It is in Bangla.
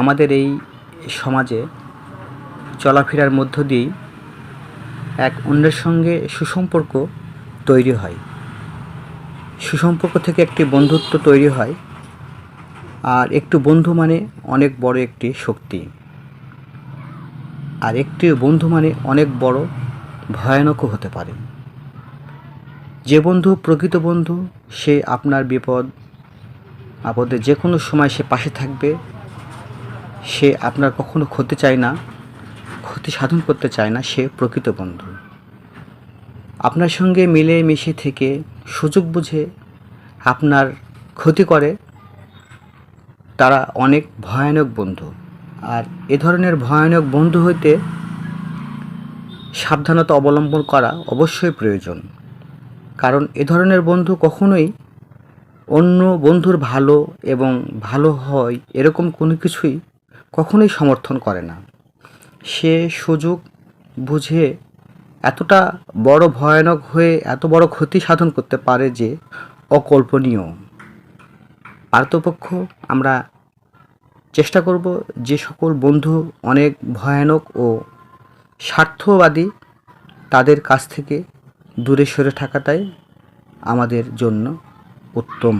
আমাদের এই সমাজে চলাফেরার মধ্য দিয়েই এক অন্যের সঙ্গে সুসম্পর্ক তৈরি হয়। সুসম্পর্ক থেকে একটি বন্ধুত্ব তৈরি হয়, আর একটু বন্ধু মানে অনেক বড় একটি শক্তি, আর একটি বন্ধু মানে অনেক বড় ভয়ানকও হতে পারে। যে বন্ধু প্রকৃত বন্ধু, সে আপনার বিপদ আপদে যে কোনো সময় সে পাশে থাকবে। সে আপনার কখনো ক্ষতি চায় না, ক্ষতি সাধন করতে চায় না। সে প্রকৃত বন্ধু। আপনার সঙ্গে মিলে মিশে থেকে সুযোগ বুঝে আপনার ক্ষতি করে, তারা অনেক ভয়ানক বন্ধু। আর এ ধরনের ভয়ানক বন্ধু হইতে সাবধানতা অবলম্বন করা অবশ্যই প্রয়োজন। কারণ এ ধরনের বন্ধু কখনোই অন্য বন্ধুর ভালো এবং ভালো হয় এরকম কোনো কিছুই কখনোই সমর্থন করে না। সে সুযোগ বুঝে এতটা বড় ভয়ানক হয়ে এত বড় ক্ষতি সাধন করতে পারে যে অকল্পনীয়। পারতপক্ষ আমরা চেষ্টা করব যে সকল বন্ধু অনেক ভয়ানক ও স্বার্থবাদী, তাদের কাছ থেকে দূরে সরে থাকাটাই আমাদের জন্য উত্তম।